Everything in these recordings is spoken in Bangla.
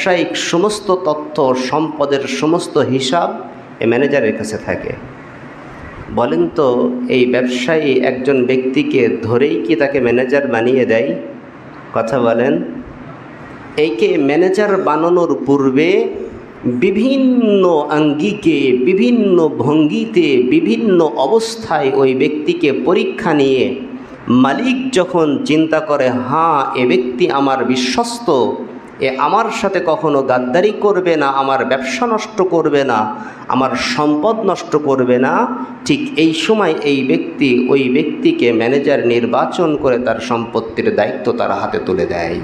ব্যবসায়িক সমস্ত তথ্য, সম্পদের সমস্ত হিসাব এই ম্যানেজারের কাছে থাকে। বলেন তো, এই ব্যবসায়ী একজন ব্যক্তিকে ধরেই কি তাকে ম্যানেজার বানিয়ে দেয়? কথা বলেন। এইকে ম্যানেজার বানানোর পূর্বে বিভিন্ন আঙ্গিকে, বিভিন্ন ভঙ্গিতে, বিভিন্ন অবস্থায় ওই ব্যক্তিকে পরীক্ষা নিয়ে মালিক যখন চিন্তা করে, হ্যাঁ এ ব্যক্তি আমার বিশ্বস্ত, এ আমার সাথে কখনো গাদ্দারি করবে না, আমার ব্যবসা নষ্ট করবে না, আমার সম্পদ নষ্ট করবে না, ঠিক এই সময় ওই ব্যক্তিকে ম্যানেজার নির্বাচন করে তার সম্পত্তির দায়িত্ব তার হাতে তুলে দেয়।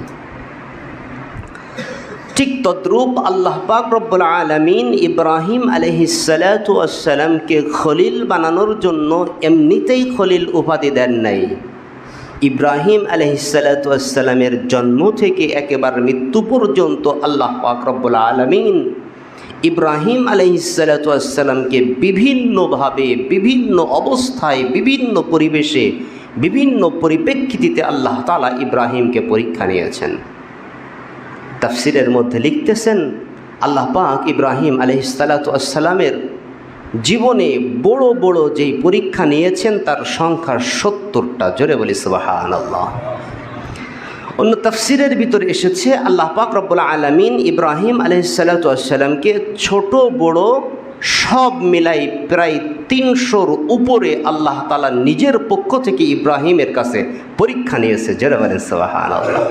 ঠিক তদ্রূপ আল্লাহ পাক রব্বুল আলামিন ইব্রাহিম আলাইহিসসালাতু ওয়াসসালামকে খলিল বানানোর জন্য এমনিতেই খলিল উপাধি দেন নাই। ইব্রাহিম আলাইহিসসালাতু ওয়াসসালামের জন্ম থেকে একেবারে মৃত্যু পর্যন্ত আল্লাহ পাক রব্বুল আলামিন ইব্রাহিম আলাইহিসসালাতু ওয়াসসালামকে বিভিন্নভাবে, বিভিন্ন অবস্থায়, বিভিন্ন পরিবেশে, বিভিন্ন পরিপ্রেক্ষিতে আল্লাহ তাআলা ইব্রাহিমকে পরীক্ষা নিয়েছেন। তাফসিরের মধ্যে লিখতেছেন, আল্লাহ পাক ইব্রাহিম আলাইহিসসালাতু ওয়াসসালামের জীবনে বড় বড় যেই পরীক্ষা নিয়েছেন তার সংখ্যা 70টা। জোরে বলি সুবহানাল্লাহ। অন্য তাফসিরের ভিতরে এসেছে আল্লাহ পাক রব্বুল আলামিন ইব্রাহিম আলাইহিসসালাতু ওয়াসসালামকে ছোট বড় সব মিলাই প্রায় 300-র উপরে আল্লাহ তাআলা নিজের পক্ষ থেকে ইব্রাহিমের কাছে পরীক্ষা নিয়েছে। জোরে বলেন সুবহানাল্লাহ।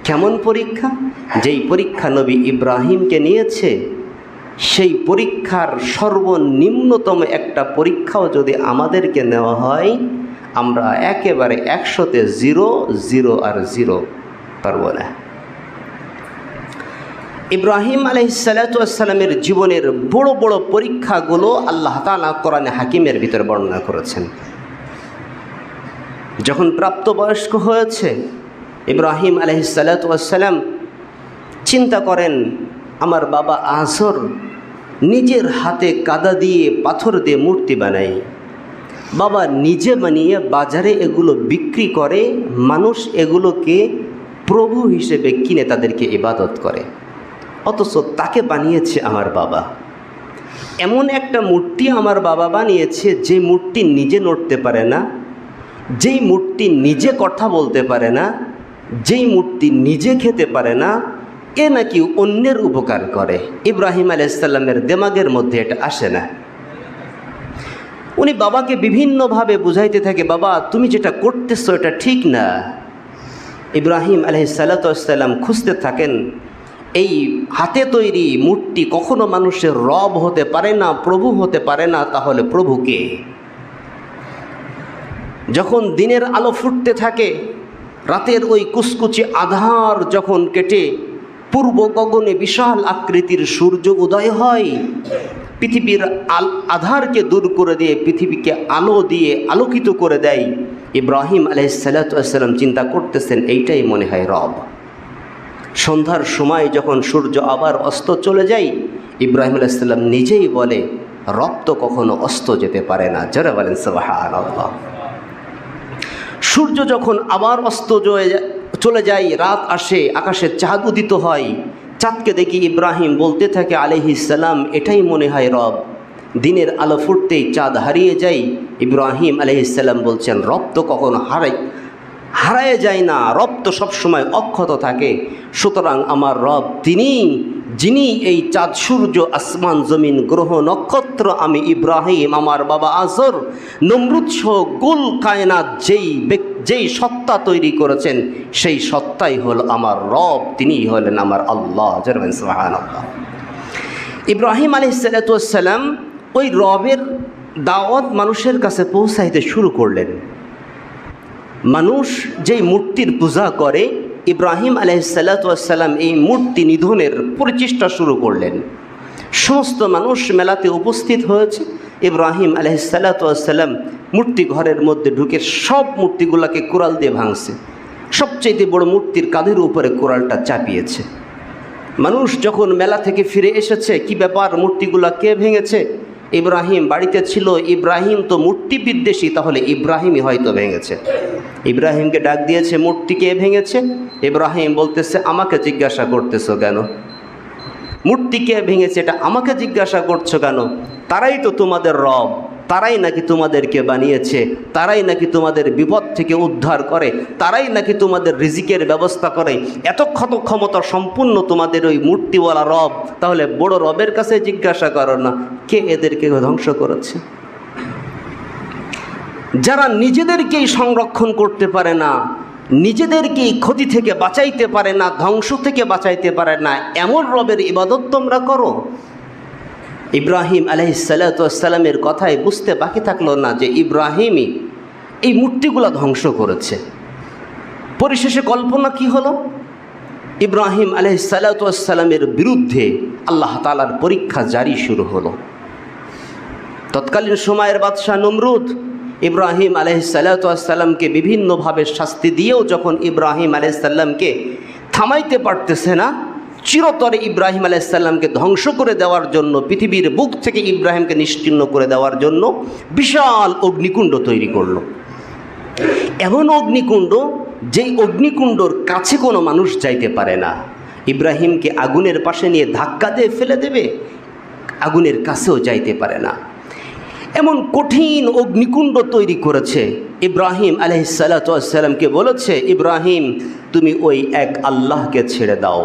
কেমন পরীক্ষা? যেই পরীক্ষা নবী ইব্রাহিমকে নিয়েছে, সেই পরীক্ষার সর্বনিম্নতম একটা পরীক্ষাও যদি আমাদেরকে নেওয়া হয়, আমরা একেবারে 100-তে 0 আর 0 পারব না। ইব্রাহিম আলাইহিসসালাতু ওয়াসসালামের জীবনের বড় বড় পরীক্ষাগুলো আল্লাহ তাআলা কোরআনে হাকিমের ভিতরে বর্ণনা করেছেন। যখন প্রাপ্তবয়স্ক হয়েছে ইব্রাহিম আলাইহিসসালাতু ওয়াসসালাম চিন্তা করেন, আমার বাবা আজর নিজের হাতে কাদা দিয়ে, পাথর দিয়ে মূর্তি বানায়। বাবা নিজে বানিয়ে বাজারে এগুলো বিক্রি করে, মানুষ এগুলোকে প্রভু হিসেবে কিনে তাদেরকে ইবাদত করে। অথচ তাকে বানিয়েছে আমার বাবা। এমন একটা মূর্তি আমার বাবা বানিয়েছে যে মূর্তি নিজে নড়তে পারে না, যেই মূর্তি নিজে কথা বলতে পারে না, যেই মূর্তি নিজে খেতে পারে না, এ নাকি অন্যের উপকার করে। ইব্রাহিম আলাইহিস সালামের দিমাগের মধ্যে এটা আসে না। উনি বাবাকে বিভিন্নভাবে বুঝাইতে থাকে, বাবা তুমি যেটা করতেছো এটা ঠিক না। ইব্রাহিম আলাইহিস সালাম খুঁজতে থাকেন, এই হাতে তৈরি মূর্তি কখনো মানুষের রব হতে পারে না, প্রভু হতে পারে না, তাহলে প্রভুকে? যখন দিনের আলো ফুটতে থাকে, রাতের ওই কুচকুচে আধার যখন কেটে পূর্ব গগনে বিশাল আকৃতির সূর্য উদয় হয়, পৃথিবীর আধারকে দূর করে দিয়ে পৃথিবীকে আলো দিয়ে আলোকিত করে দেয়। ইব্রাহিম আলাইহিস সালাম চিন্তা করতেছেন, এইটাই মনে হয় রব। সন্ধ্যার সময় যখন সূর্য আবার অস্ত চলে যায়, ইব্রাহিম আলাইহিস সালাম নিজেই বলে, রব তো কখনো অস্ত যেতে পারে না। যারা বলেন সুবহানাল্লাহ। সূর্য যখন আবার অস্ত চলে যায়, রাত আসে, আকাশে চাঁদ উদিত হয়। চাঁদকে দেখি ইব্রাহিম বলতে থাকে আলাইহিস সালাম, এটাই মনে হয় রব। দিনের আলো ফুটতেই চাঁদ হারিয়ে যায়। ইব্রাহিম আলাইহিস সালাম বলছেন, রব তো কখনো হারায় যায় না, রব তো সবসময় অক্ষত থাকে। সুতরাং আমার রব তিনি, যিনি এই চাঁদ সূর্য আসমান জমিন গ্রহ নক্ষত্র, আমি ইব্রাহিম, আমার বাবা আজর, নমরুদ সহ কুল কায়নাত যেই সত্তা তৈরি করেছেন, সেই সত্তাই হল আমার রব, তিনিই হলেন আমার আল্লাহ। সুবহানাল্লাহ। ইব্রাহিম আলাইহিস সালাম ওই রবের দাওয়াত মানুষের কাছে পৌঁছাইতে শুরু করলেন। মানুষ যেই মূর্তির পূজা করে, ইব্রাহিম আলাইহিস সালাম এই মূর্তি নিধনের প্রচেষ্টা শুরু করলেন। সমস্ত মানুষ মেলাতে উপস্থিত হয়েছে। ইব্রাহিম আলাইহিস সালাম মূর্তি ঘরের মধ্যে ঢুকে সব মূর্তিগুলোকে কোরাল দিয়ে ভাঙছে। সবচেয়ে বড় মূর্তির কাঁধের উপরে কোরালটা চাপিয়েছে। মানুষ যখন মেলা থেকে ফিরে এসেছে, কি ব্যাপার, মূর্তিগুলা কে ভেঙেছে? ইব্রাহিম বাড়িতে ছিল। ইব্রাহিম তো মূর্তি বিদ্বেষী, তাহলে ইব্রাহিমই হয়তো ভেঙেছে। ইব্রাহিমকে ডাক দিয়েছে, মূর্তি কে ভেঙেছে? ইব্রাহিম বলতেছে, আমাকে জিজ্ঞাসা করতেছো কেন? মূর্তি কে ভেঙেছে এটা আমাকে জিজ্ঞাসা করছো কেন? তারাই তো তোমাদের রব, তারাই নাকি তোমাদেরকে বানিয়েছে, তারাই নাকি তোমাদের বিপদ থেকে উদ্ধার করে, তারাই নাকি তোমাদের রিজিকের ব্যবস্থা করে। এত ক্ষমতা সম্পূর্ণ তোমাদের ওই মূর্তিওয়ালা রব, তাহলে বড় রবের কাছে জিজ্ঞাসা করো না কে এদেরকে ধ্বংস করেছে। যারা নিজেদেরকেই সংরক্ষণ করতে পারে না, নিজেদেরকেই ক্ষতি থেকে বাঁচাইতে পারে না, ধ্বংস থেকে বাঁচাইতে পারে না, এমন রবের ইবাদত তোমরা করো। ইব্রাহিম আলাইহিসসালামের কথায় বুঝতে বাকি থাকলো না যে ইব্রাহিমই এই মূর্তিগুলো ধ্বংস করেছে। পরিশেষে কল্পনা কি হলো? ইব্রাহিম আলাইহিসসালামের বিরুদ্ধে আল্লাহ তাআলার পরীক্ষা জারি শুরু হলো। তৎকালীন সময়ের বাদশাহ নমরুদ ইব্রাহিম আলাইহিসসালামকে বিভিন্নভাবে শাস্তি দিয়েও যখন ইব্রাহিম আলাইহিসসালামকে থামাইতে পারতেছে না, চিরতরে ইব্রাহিম আলাইহিসসালামকে ধ্বংস করে দেওয়ার জন্য, পৃথিবীর বুক থেকে ইব্রাহিমকে নিশ্চিহ্ন করে দেওয়ার জন্য বিশাল অগ্নিকুণ্ড তৈরি করলো। এমন অগ্নিকুণ্ড যেই অগ্নিকুণ্ডর কাছে কোনো মানুষ যাইতে পারে না। ইব্রাহিমকে আগুনের পাশে নিয়ে ধাক্কা দিয়ে ফেলে দেবে, আগুনের কাছেও যাইতে পারে না। এমন কঠিন অগ্নিকুণ্ড তৈরি করেছে। ইব্রাহিম আলাইহিসসালামকে বলেছে, ইব্রাহিম তুমি ওই এক আল্লাহকে ছেড়ে দাও,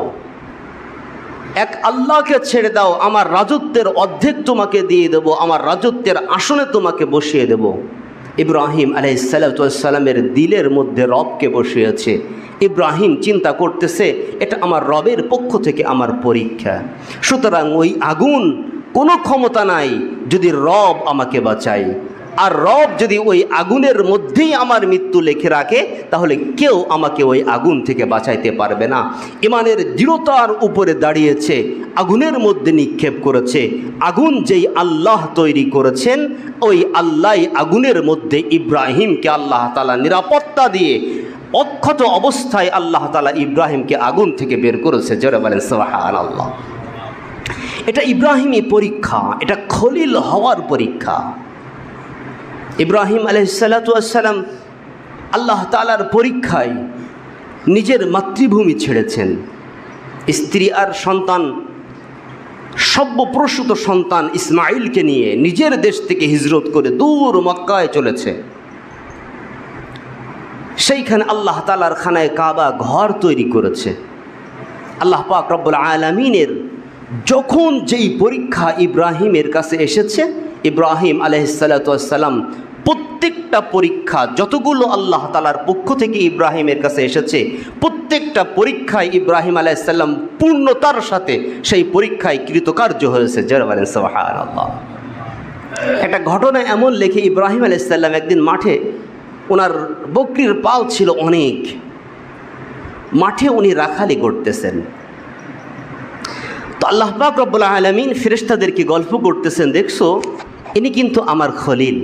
এক আল্লাহকে ছেড়ে দাও, আমার রাজত্বের অর্ধেক তোমাকে দিয়ে দেব, আমার রাজত্বের আসনে তোমাকে বসিয়ে দেব। ইব্রাহিম আলাইহিসসালামের দিলের মধ্যে রবকে বসিয়েছে। ইব্রাহিম চিন্তা করতেছে এটা আমার রবের পক্ষ থেকে আমার পরীক্ষা, সুতরাং ওই আগুন কোনো ক্ষমতা নাই যদি রব আমাকে বাঁচায়। আর রব যদি ওই আগুনের মধ্যেই আমার মৃত্যু লিখে রাখে, তাহলে কেউ আমাকে ওই আগুন থেকে বাঁচাইতে পারবে না। ইমানের দৃঢ়তার উপরে দাঁড়িয়েছে, আগুনের মধ্যে নিক্ষেপ করেছে। আগুন যেই আল্লাহ তৈরি করেছেন, ওই আল্লাহ আগুনের মধ্যে ইব্রাহিমকে আল্লাহ তাআলা নিরাপত্তা দিয়ে অক্ষত অবস্থায় আল্লাহ তাআলা ইব্রাহিমকে আগুন থেকে বের করেছে। জোরে বলেন সুবহানাল্লাহ। এটা ইব্রাহিমী পরীক্ষা, এটা খলিল হওয়ার পরীক্ষা। ইব্রাহিম আলাইহিসসালাম আল্লাহ তাআলার পরীক্ষায় নিজের মাতৃভূমি ছেড়েছেন, স্ত্রী আর সন্তান, সর্বপ্রসূত সন্তান ইসমাইলকে নিয়ে নিজের দেশ থেকে হিজরত করে দূর মক্কায় চলেছে। সেইখানে আল্লাহ তাআলার খানায় কাবা ঘর তৈরি করেছে। আল্লাহ পাক রব্বুল আলামিনের যখন যেই পরীক্ষা ইব্রাহিমের কাছে এসেছে, ইব্রাহিম আলাইহিসসালাম প্রত্যেকটা পরীক্ষা যতগুলো আল্লাহ তাআলার পক্ষ থেকে ইব্রাহিমের কাছে এসেছে, প্রত্যেকটা পরীক্ষায় ইব্রাহিম আলাইহিসসালাম পূর্ণতার সাথে সেই পরীক্ষায় কৃতকার্য হয়েছে। যারা বলেন সুবহানাল্লাহ। একটা ঘটনা এমন লেখে, ইব্রাহিম আলাইহিসসালাম একদিন মাঠে, ওনার বকরির পাল ছিল অনেক, মাঠে উনি রাখালি করতেছেন। তো আল্লাহ পাক রব্বুল আলামিন ফেরেশতাদেরকে গল্প করতেছেন, দেখছো ইনি কিন্তু আমার খলিল।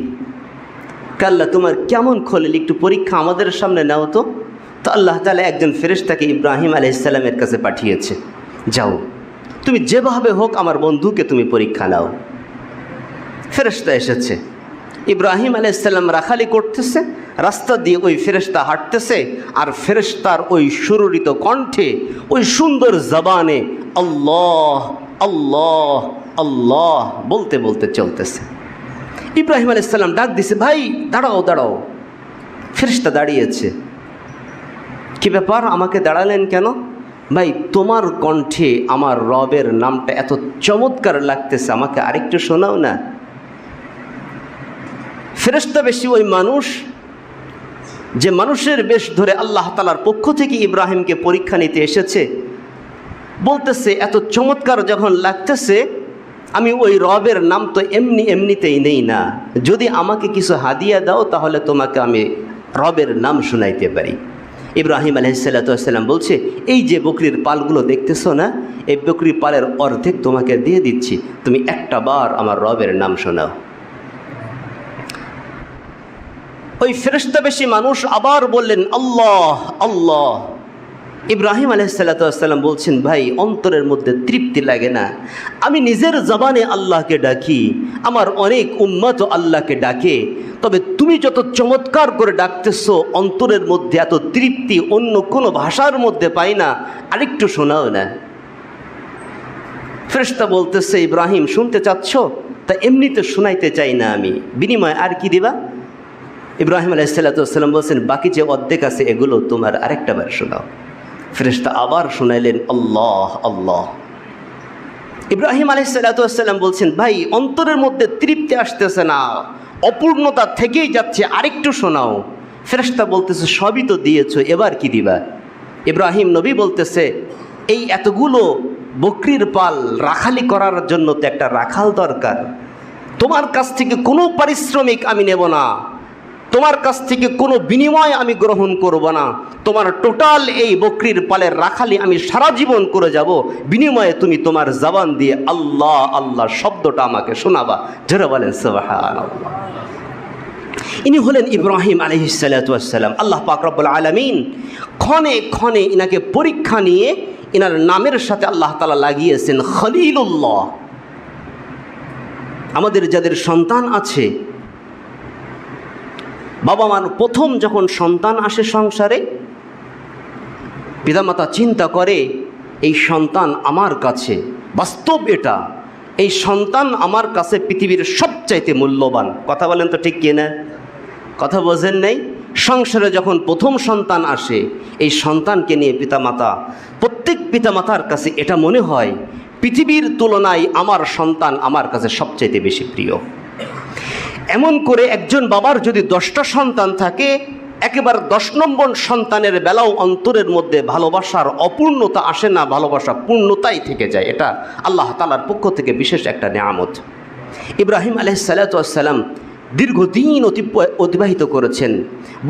কাল্লা তোমার কেমন খলিল, একটু পরীক্ষা আমাদের সামনে নাও তো। তো আল্লাহ তাআলা একজন ফেরেশতাকে ইব্রাহিম আলাইহিসসালামের কাছে পাঠিয়েছে, যাও তুমি যেভাবে হোক আমার বন্ধুকে তুমি পরীক্ষা নাও। ফেরেশতা এসেছে, ইব্রাহিম আলাইহিসসালাম রাখালি করতেছে, রাস্তা দিয়ে ওই ফেরেশতা হাঁটতেছে, আর ফেরেশতার ওই সুররিত কণ্ঠে, ওই সুন্দর জবানে আল্লাহ আল্লাহ আল্লাহ বলতে বলতে চলতেছে। ইব্রাহিম আলাইহিসসালাম ডাক দিছে, ভাই দাঁড়াও দাঁড়াও। ফেরেশতা দাঁড়িয়েছে, কি ব্যাপার, আমাকে দাঁড়ালেন কেন? ভাই তোমার কণ্ঠে আমার রবের নামটা এত চমৎকার লাগতেছে, আমাকে আরেকটু শোনাও না। ফেরেশতা বেশি ওই মানুষ যে মানুষের বেশ ধরে আল্লাহ তাআলার পক্ষ থেকে ইব্রাহিমকে পরীক্ষা নিতে এসেছে, বলতেছে এত চমৎকার যখন লাগতেছে, আমি ওই রবের নাম তো এমনিতেই নেই না, যদি আমাকে কিছু হাদিয়া দাও তাহলে তোমাকে আমি রবের নাম শোনাইতে পারি। ইব্রাহিম আলাইহিসসালাম বলছে, এই যে বকরির পালগুলো দেখতেছো না, এই বকরির পালের অর্ধেক তোমাকে দিয়ে দিচ্ছি, তুমি একটা বার আমার রবের নাম শোনাও। ওই ফেরেশতা বেশি মানুষ আবার বললেন আল্লাহ আল্লাহ। ইব্রাহিম আলাইহিসসালাম বলছেন, ভাই অন্তরের মধ্যে তৃপ্তি লাগে না, আমি নিজের জবানে আল্লাহকে ডাকি, আমার অনেক উম্মত আল্লাহকে ডাকে, তবে তুমি যত চমৎকার করে ডাকতেছো, অন্তরের মধ্যে এত তৃপ্তি অন্য কোনো ভাষার মধ্যে পাই না, আরেকটু শোনাও না। ফেরেশতা বলতেছে, ইব্রাহিম শুনতে চাচ্ছ? তা এমনিতে শোনাইতে চাই না আমি, বিনিময়ে আর কি দিবা? ইব্রাহিম আলাইহিসসালাম বলছেন, বাকি যে অর্ধেক আছে এগুলো তোমার আরেকটা বার শোনাও। ফেরেশতা আবার শোনাইলেন, আল্লাহ আল্লাহ। ইব্রাহিম আলাইহিসসালাম বলছেন, ভাই অন্তরের মধ্যে তৃপ্তি আসতেছে না, অপূর্ণতা থেকেই যাচ্ছে, আরেকটু শোনাও। ফেরেশতা বলতেছে, সবই তো দিয়েছো, এবার কি দিবা? ইব্রাহিম নবী বলতেছে, এই এতগুলো বকরির পাল রাখালি করার জন্য তো একটা রাখাল দরকার। তোমার কাছ থেকে কোনো পারিশ্রমিক আমি নেব না, তোমার কাছ থেকে কোনো বিনিময় আমি গ্রহণ করব না। তোমার টোটাল এই বকরির পালের রাখালি আমি সারা জীবন করে যাব, বিনিময়ে তুমি তোমার জবান দিয়ে আল্লাহ আল্লাহ শব্দটা আমাকে শোনাবা। যারা বলেন সুবহানাল্লাহ। ইনি হলেন ইব্রাহিম আলাইহিসসালাম। আল্লাহ পাক রব্বুল আলামিন ক্ষণে ক্ষণে ইনাকে পরীক্ষা নিয়ে ইনার নামের সাথে আল্লাহ তাআলা লাগিয়েছেন খলিলুল্লাহ। আমাদের যাদের সন্তান আছে, বাবা মার প্রথম যখন সন্তান আসে সংসারে, পিতামাতা চিন্তা করে এই সন্তান আমার কাছে, বাস্তব এটা, এই সন্তান আমার কাছে পৃথিবীর সবচাইতে মূল্যবান। কথা বলেন তো ঠিক কিনা? কথা বোঝেন নাই? সংসারে যখন প্রথম সন্তান আসে, এই সন্তানকে নিয়ে প্রত্যেক পিতামাতার কাছে এটা মনে হয় পৃথিবীর তুলনায় আমার সন্তান আমার কাছে সবচাইতে বেশি প্রিয়। এমন করে একজন বাবার যদি 10টা সন্তান থাকে, একেবারে 10 নম্বর সন্তানের বেলাও অন্তরের মধ্যে ভালোবাসার অপূর্ণতা আসে না, ভালোবাসা পূর্ণতাই থেকে যায়। এটা আল্লাহ তাআলার পক্ষ থেকে বিশেষ একটা নেয়ামত। ইব্রাহিম আলাইহিসসালাম দীর্ঘদিন অতিবাহিত করেছেন।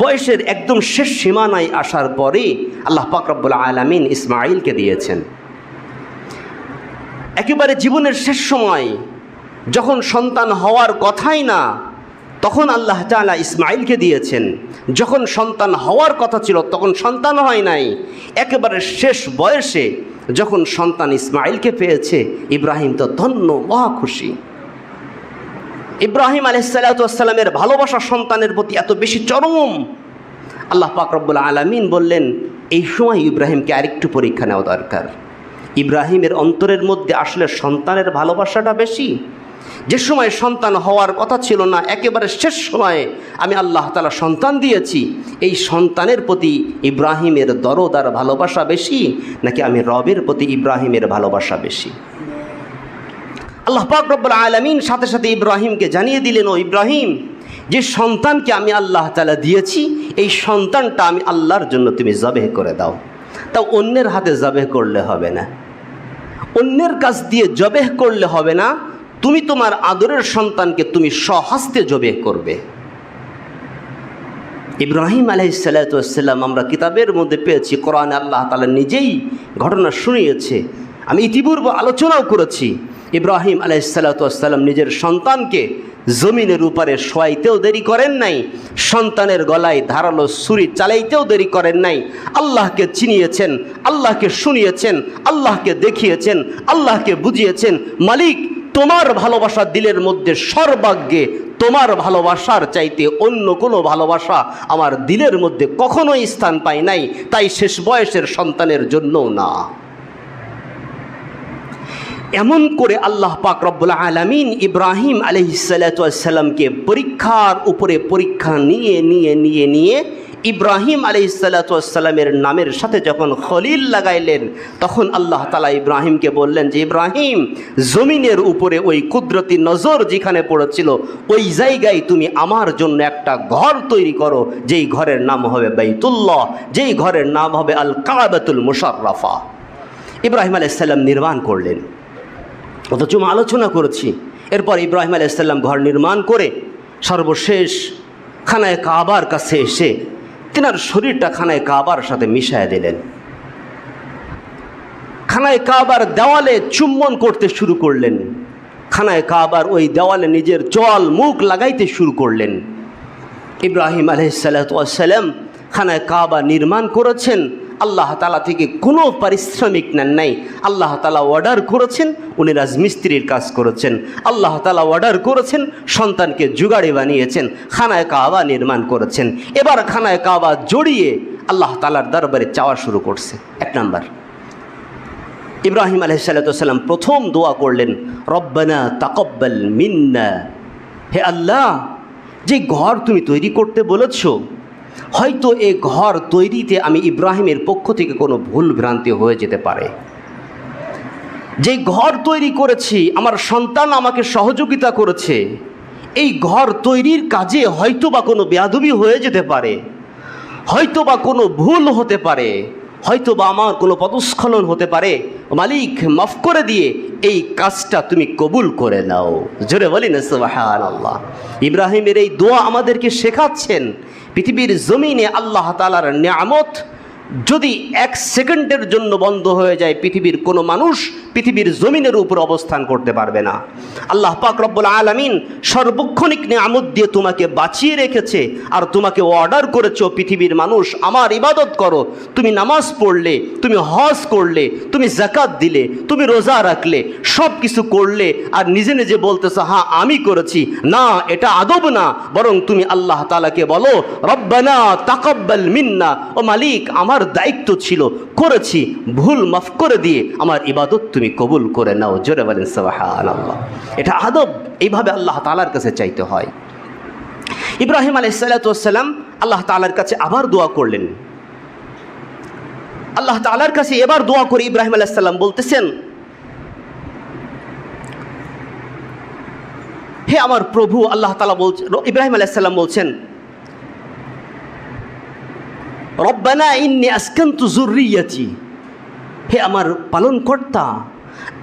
বয়সের একদম শেষ সীমানায় আসার পরে আল্লাহ পাক রব্বুল আলামিন ইসমাঈলকে দিয়েছেন। একেবারে জীবনের শেষ সময় যখন সন্তান হওয়ার কথাই না, তখন আল্লাহ তাআলা ইসমাঈলকে দিয়েছেন। যখন সন্তান হওয়ার কথা ছিল তখন সন্তান হয় নাই। একেবারে শেষ বয়সে যখন সন্তান ইসমাঈলকে পেয়েছে, ইব্রাহিম তো ধন্য, মহা খুশি। ইব্রাহিম আলাইহিসসালামের ভালোবাসা সন্তানের প্রতি এত বেশি চরম, আল্লাহ পাক রব্বুল আলামিন বললেন, এই সময় ইব্রাহিমকে আরেকটু পরীক্ষা নেওয়া দরকার। ইব্রাহিমের অন্তরের মধ্যে আসলে সন্তানের ভালোবাসাটা বেশি। যে সময় সন্তান হওয়ার কথা ছিল না, একেবারে শেষ সময়ে আমি আল্লাহ তাআলা সন্তান দিয়েছি, এই সন্তানের প্রতি ইব্রাহিমের দরদ আর ভালোবাসা বেশি, নাকি আমি রবের প্রতি ইব্রাহিমের ভালোবাসা বেশি? আল্লাহ পাক রব্বুল আলামিন সাথে সাথে ইব্রাহিমকে জানিয়ে দিলেন, ও ইব্রাহিম, যে সন্তানকে আমি আল্লাহ তাআলা দিয়েছি, এই সন্তানটা আমি আল্লাহর জন্য তুমি জবেহ করে দাও। তাও অন্যের হাতে জবেহ করলে হবে না, অন্যের কাছ দিয়ে জবেহ করলে হবে না, তুমি তোমার আদরের সন্তানকে তুমি স্বহস্তে জবেহ করবে। ইব্রাহিম আলাইহিসসালাম আমরা কিতাবের মধ্যে পেয়েছি, কোরআনে আল্লাহ তাআলা নিজেই ঘটনা শুনিয়েছে। আমি ইতিপূর্বে আলোচনাও করেছি, ইব্রাহিম আলাইহিসসালাম নিজের সন্তানকে জমিনের উপরে শোয়াইতেও দেরি করেন নাই, সন্তানের গলায় ধারালো ছুরি চালাইতেও দেরি করেন নাই। আল্লাহকে চিনিয়েছেন, আল্লাহকে শুনিয়েছেন, আল্লাহকে দেখিয়েছেন, আল্লাহকে বুঝিয়েছেন, মালিক তোমার ভালোবাসা দিলের মধ্যে সর্বাগ্যে, তোমার ভালোবাসার চাইতে অন্য কোনো ভালোবাসা আমার দিলের মধ্যে কখনোই স্থান পায় নাই, তাই শেষ বয়সের সন্তানের জন্যও না। এমন করে আল্লাহ পাক রব্বুল আলামিন ইব্রাহিম আলাইহিসসালামকে পরীক্ষার উপরে পরীক্ষা নিয়ে নিয়ে নিয়ে নিয়ে ইব্রাহিম আলাইহিসসালামের নামের সাথে যখন খলিল লাগাইলেন, তখন আল্লাহ তাআলা ইব্রাহিমকে বললেন যে, ইব্রাহিম, জমিনের উপরে ওই কুদরতি নজর যেখানে পড়েছিল, ওই জায়গায় তুমি আমার জন্য একটা ঘর তৈরি করো, যেই ঘরের নাম হবে বাইতুল্লাহ, যেই ঘরের নাম হবে আল কাবাতুল মুশাররাফা। ইব্রাহিম আলাইহিসসালাম নির্মাণ করলেন। অথচ আলোচনা করেছি, এরপর ইব্রাহিম আলাইহিসসালাম ঘর নির্মাণ করে সর্বশেষ খানায়ে কাবার কাছে এসে তিনার শরীরটা খানায়ে কাবার সাথে মিশায়া দিলেন। খানায়ে কাবার দেওয়ালে চুম্বন করতে শুরু করলেন, খানায়ে কাবার ওই দেওয়ালে নিজের জল মুখ লাগাইতে শুরু করলেন। ইব্রাহিম আলাইহিসসালাম খানায়ে কাবা নির্মাণ করেছেন, আল্লাহ তাআলা থেকে কোনো পারিশ্রমিক নেন নাই। আল্লাহ তাআলা অর্ডার করেছেন, উনি রাজমিস্ত্রির কাজ করেছেন। আল্লাহ তাআলা অর্ডার করেছেন, সন্তানকে জুগাড়ি বানিয়েছেন, খানায়ে কাবা নির্মাণ করেছেন। এবার খানায়ে কাবা জড়িয়ে আল্লাহ তাআলার দরবারে চাওয়া শুরু করছে। 1 নাম্বার, ইব্রাহিম আলাইহিসসালাম প্রথম দোয়া করলেন, রব্বানা তাকাব্বাল মিন্না, হে আল্লাহ, যে ঘর তুমি তৈরি করতে বলেছ, হয়তো এ ঘর তৈরিতে আমি ইব্রাহিমের পক্ষ থেকে কোনো ভুল ভ্রান্তি হয়ে যেতে পারে। যে ঘর তৈরি করেছি, আমার সন্তান আমাকে সহযোগিতা করেছে, এই ঘর তৈরির কাজে হয়তো বা কোনো বেয়াদবি হয়ে যেতে পারে, হয়তো বা কোনো ভুল হতে পারে, হয়তো বা আমার কোনো পদস্খলন হতে পারে। মালিক, মাফ করে দিয়ে এই কাজটা তুমি কবুল করে নাও। জোরে বলি না সুবহানাল্লাহ। ইব্রাহিমের এই দোয়া আমাদেরকে শেখাচ্ছেন, পৃথিবীর জমিনে আল্লাহ তাআলার নিয়ামত যদি 1 সেকেন্ডের জন্য বন্ধ হয়ে যায়, পৃথিবীর কোনো মানুষ পৃথিবীর জমিনের উপর অবস্থান করতে পারবে না। আল্লাহ পাক রব্বুল আলামিন সর্বক্ষণিক নিয়ামত দিয়ে তোমাকে বাঁচিয়ে রেখেছে, আর তোমাকে অর্ডার করেছো, পৃথিবীর মানুষ আমার ইবাদত করো। তুমি নামাজ পড়লে, তুমি হজ করলে, তুমি যাকাত দিলে, তুমি রোজা রাখলে, সব কিছু করলে, আর নিজে নিজে বলতেছো হ্যাঁ আমি করেছি। না, এটা আদব না, বরং তুমি আল্লাহ তাআলাকে বলো, রব্বানা তাকাব্বাল মিন্না, ও মালিক, আমার দায়িত্ব ছিল, করেছি, ভুল মাফ করে দিয়ে আমার ইবাদত তুমি কবুল করে নাও। জোরে বলেন সুবহানাল্লাহ। এটা আদব, এইভাবে আল্লাহ তাআলার কাছে চাইতে হয়। ইব্রাহিম আলাইহিসসালাম আল্লাহ তাআলার কাছে আবার দোয়া করলেন। আল্লাহ তাআলার কাছে এবার দোয়া করে ইব্রাহিম আলাইহিসসালাম বলতেছেন, হে আমার প্রভু, আল্লাহ তাআলা বলছেন, ইব্রাহিম আলাইহিসসালাম বলছেন, রব্বানা ইন্নী আসকানতু যুররিয়াতি, হে আমার পালনকর্তা,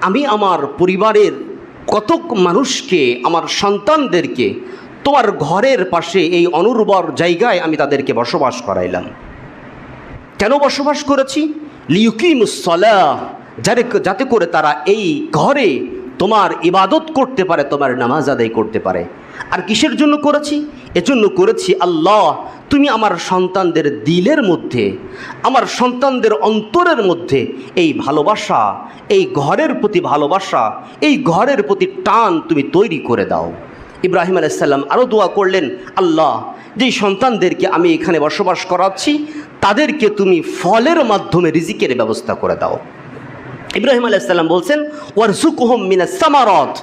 আমি আমার পরিবারের কতক মানুষকে, আমার সন্তানদেরকে তোমার ঘরের পাশে এই অনুর্বর জায়গায় আমি তাদেরকে বসবাস করাইলাম। কেন বসবাস করেছি? লিয়ুকিমুস সালাহ, যাতে করে তারা এই ঘরে তোমার ইবাদত করতে পারে, তোমার নামাজ আদায় করতে পারে। আর কিসের জন্য করেছি? এজন্য করেছি, আল্লাহ, তুমি আমার সন্তানদের দিলের মধ্যে, আমার সন্তানদের অন্তরের মধ্যে এই ভালোবাসা, এই ঘরের প্রতি ভালোবাসা, এই ঘরের প্রতি টান তুমি তৈরি করে দাও। ইব্রাহিম আলাইহিসসালাম আরও দোয়া করলেন, আল্লাহ, যেই সন্তানদেরকে আমি এখানে বসবাস করাচ্ছি, তাদেরকে তুমি ফলের মাধ্যমে রিজিকের ব্যবস্থা করে দাও। ইব্রাহিম আলাইহিসসালাম বলছেন, ওয়ারযুকহুম মিনাস সামারাত,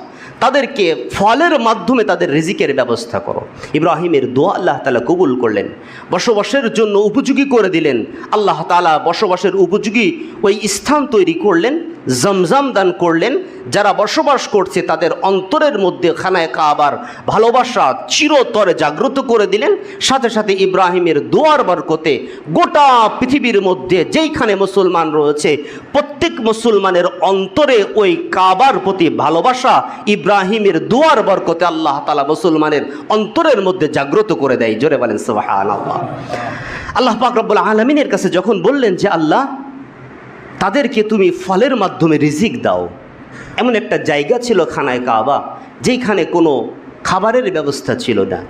তাদেরকে ফলের মাধ্যমে তাদের রিজিকের ব্যবস্থা করো। ইব্রাহিমের দোয়া আল্লাহ তাআলা কবুল করলেন, বসবাসের জন্য উপযোগী করে দিলেন। আল্লাহ তাআলা বসবাসের উপযোগী ওই স্থান তৈরি করলেন, জমজম দান করলেন। যারা বসবাস করছে তাদের অন্তরের মধ্যে খানায়ে কাবার ভালোবাসা চিরতরে জাগ্রত করে দিলেন। সাথে সাথে ইব্রাহিমের দোয়ার বরকতে গোটা পৃথিবীর মধ্যে যেইখানে মুসলমান রয়েছে, প্রত্যেক মুসলমানের অন্তরে ওই কাবার প্রতি ভালোবাসা ইব্রাহিমের দোয়ার বরকতে আল্লাহ তাআলা মুসলমানের অন্তরের মধ্যে জাগ্রত করে দেয়। জোরে বলেন সুবহানাল্লাহ। আল্লাহ পাক রব্বুল আলামিনের কাছে যখন বললেন যে আল্লাহ, তাদেরকে তুমি ফলের মাধ্যমে রিজিক দাও, এমন একটা জায়গা ছিল খানায়ে কাবা যেখানে কোনো খাবারের ব্যবস্থা ছিল না,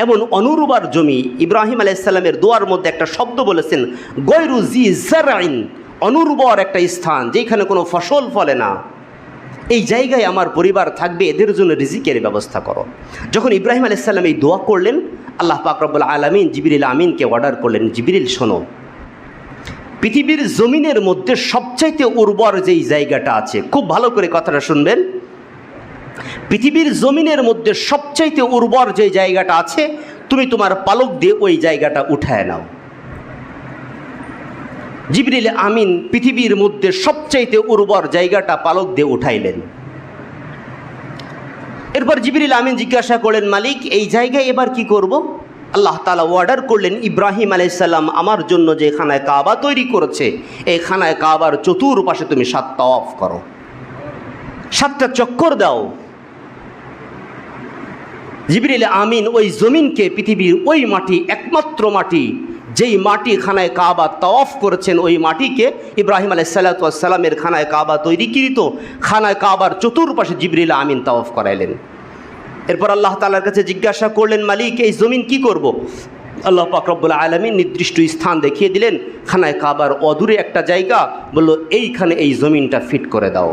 এমন অনুর্বর জমি। ইব্রাহিম আলাইহিসসালামের দোয়ার মধ্যে একটা শব্দ বলেছেন, গয়রু জি জারইন, অনুর্বর একটা স্থান যেখানে কোনো ফসল ফলে না, এই জায়গায় আমার পরিবার থাকবে, এদের জন্য রিজিকের ব্যবস্থা করো। যখন ইব্রাহিম আলাইহিসসালাম এই দোয়া করলেন, আল্লাহ পাক রব্বুল আলামিন জিবরিল আমিনকে অর্ডার করলেন, জিবরিল শোনো, পৃথিবীর জমিনের মধ্যে সবচাইতে উর্বর যেই জায়গাটা আছে, খুব ভালো করে কথাটা শুনবেন, পৃথিবীর জমিনের মধ্যে সবচাইতে উর্বর যে জায়গাটা আছে, তুমি তোমার পালক দিয়ে ওই জায়গাটা উঠায় নাও। জিবরিল আমিন পৃথিবীর মধ্যে সবচাইতে উর্বর জায়গাটা পালক দিয়ে উঠাইলেন। এরপর জিবরিল আমিন জিজ্ঞাসা করলেন, মালিক, এই জায়গায় এবার কি করব? আল্লাহ তাআলা অর্ডার করলেন, ইব্রাহিম আলাইহিসসালাম আমার জন্য যে খানায়ে কাবা তৈরি করেছে, এই খানায়ে কাবার চতুর্পাশে তুমি 7 তাওয়াফ করো, 7টা চক্কর দাও। জিবরিল আমিন ওই জমিনকে, পৃথিবীর ওই মাটি, একমাত্র মাটি যেই মাটি খানায়ে কাবা তাওয়াফ করেছেন, ওই মাটিকে ইব্রাহিম আলাইহিসসালামের খানায়ে কাবা তৈরিকৃত খানায়ে কাবার চতুর্পাশে জিবরিল আমিন তাওয়াফ করাইলেন। এরপর আল্লাহ তাআলার কাছে জিজ্ঞাসা করলেন, মালিক, এই জমিন কি করব? আল্লাহ পাক রব্বুল আলামিন নির্দিষ্ট স্থান দেখিয়ে দিলেন, খানায়ে কাবার অদূরে একটা জায়গা, বলল এইখানে এই জমিনটা ফিট করে দাও।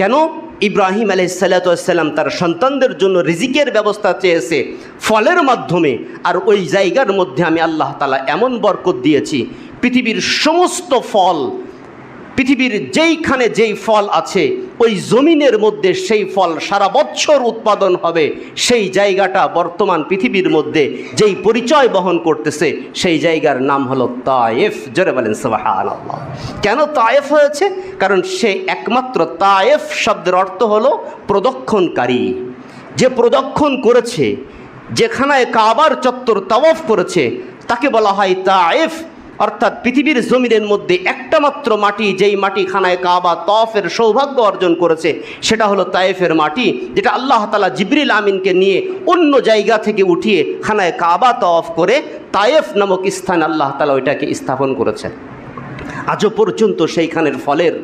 কেন? ইব্রাহিম আলাইহিসসালাম তার সন্তানদের জন্য রিজিকের ব্যবস্থা চেয়েছে ফলের মাধ্যমে, আর ওই জায়গার মধ্যে আমি আল্লাহ তাআলা এমন বরকত দিয়েছি, পৃথিবীর সমস্ত ফল পৃথিবীর যেইখানে যেই ফল আছে ওই জমিনের মধ্যে সেই ফল সারা বছর উৎপাদন হবে, সেই জায়গাটা বর্তমান পৃথিবীর মধ্যে যেই পরিচয় বহন করতেছে সেই জায়গার নাম হলো তায়েফ। জোরে বলেন সুবহানাল্লাহ। কেন তায়েফ হয়েছে? কারণ সে একমাত্র, তায়েফ শব্দের অর্থ হলো প্রদক্ষিণকারী। যে প্রদক্ষিণ করেছে, যেখানে কাবার চত্বর তাওয়াফ করেছে, তাকে বলা হয় তায়েফ। অর্থাৎ পৃথিবীর জমিনের মধ্যে একটা মাত্র মাটি, যেই মাটি খানায় কাবা তওয়াফের সৌভাগ্য অর্জন করেছে, সেটা হলো তায়েফের মাটি, যেটা আল্লাহ তাআলা জিবরিল আমিনকে নিয়ে অন্য জায়গা থেকে উঠিয়ে খানায় কাবা তওয়াফ করে তায়েফ নামক স্থান আল্লাহ তাআলা ওইটাকে স্থাপন করেছেন। আজও পর্যন্ত সেইখানের ফলের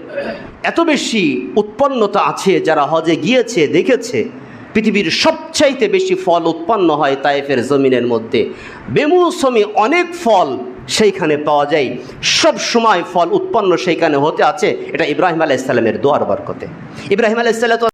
এত বেশি উৎপন্নতা আছে, যারা হজে গিয়েছে দেখেছে পৃথিবীর সবচাইতে বেশি ফল উৎপন্ন হয় তায়েফের জমিনের মধ্যে। বেমৌসুমে অনেক ফল সেইখানে পাওয়া যায়, সব সময় ফল উৎপন্ন সেইখানে হতে আছে। এটা ইব্রাহিম আলাইহিস সালামের দোয়ার বরকতে। ইব্রাহিম আলাইহিস সালাম